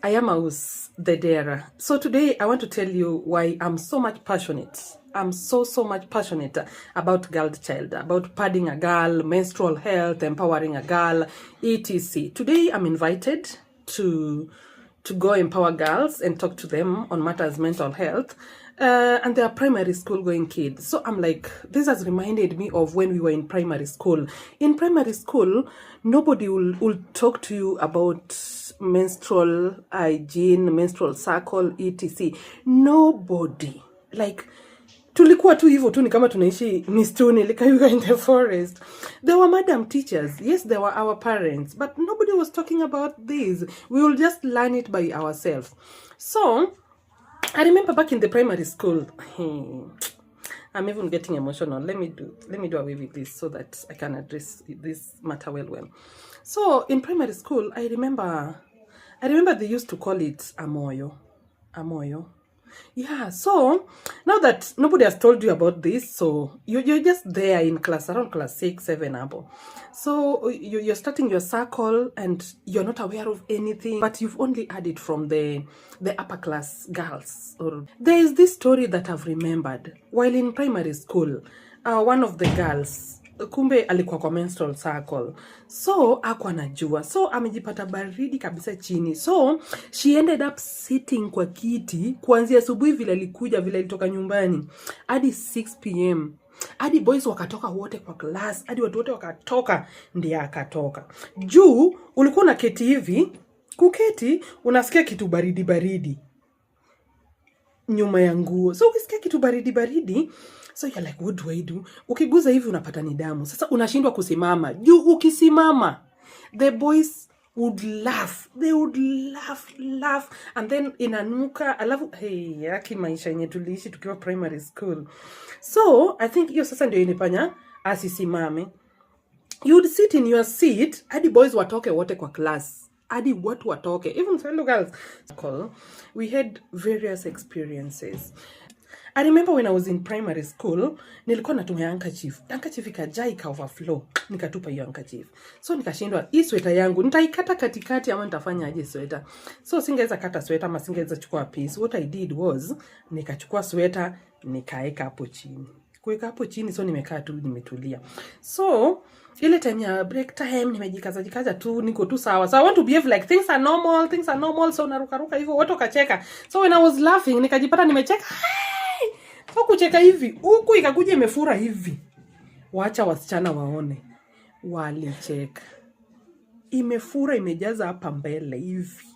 I am Aus the Dera. So today I want to tell you why I'm so much passionate. I'm so much passionate about girl child, about padding a girl, menstrual health, empowering a girl, etc. Today I'm invited to go empower girls and talk to them on matters mental health. And they are primary school going kids. So I'm like, this has reminded me of when we were in primary school. In primary school, nobody will talk to you about menstrual hygiene, menstrual cycle, etc. Nobody. Like, tulikuwa tu hivyo tu ni kama tunaishi mistuni, like we were in the forest. There were madam teachers. Yes, there were our parents, but nobody was talking about this. We will just learn it by ourselves. So I remember back in the primary school, I'm even getting emotional. Let me do away with this so that I can address this matter well. So in primary school, I remember they used to call it amoyo. Yeah, so now that nobody has told you about this, so you're just there in class, around class 6, 7 abo. So you're starting your circle and you're not aware of anything, but you've only heard it from the upper class girls. Or there is this story that I've remembered. While in primary school, one of the girls, kumbe alikuwa kwa menstrual cycle, so hakuwa anajua, so amejipata baridi kabisa chini, so she ended up sitting kwa kiti kuanzia asubuhi vile alikuja, vile alitoka nyumbani hadi 6 p.m. hadi boys wakatoka wote kwa class, hadi watu wote wakatoka, ndiye akatoka. Juu ulikuwa na keti hivi, kuketi unasikia kitu baridi nyuma ya nguo, so ukisikia kitu baridi, so you're like, what do I do? Ukiguza hivi unapata ni damu. Sasa unashindwa kusimama. Juu ukisimama, the boys would laugh. They would laugh. And then inanuka. Alafu, hey, yaki maisha yenye tuliishi tukiwa primary school. So, I think hiyo sasa ndio inifanya asisimame. You'd sit in your seat, hadi boys watoke wote kwa class. Hadi watu watoke. Even fellow girls. We had various experiences. I remember when I was in primary school, nilikuwa natumia handkerchief ikajaa ika overflow, nikatupa hiyo handkerchief. So nikashindwa, hii sweta yangu nitaikata katikati ama nitafanya aje sweta? So singeweza kata sweta ama singeweza chukua piece. What I did was nikachukua sweta nikaeka hapo chini. Kuweka hapo chini, so nimekaa tu nimetulia. So ile time ya break time nimejikaza tu, niko tu sawa. So I want to behave like things are normal, so naruka hivyo watu wakacheka. So when I was laughing nikajipata nimecheka. So kucheka hivi, huku ikakuja imefura hivi. Wacha wasichana waone. Walicheka. Imefura imejaza hapa mbele hivi.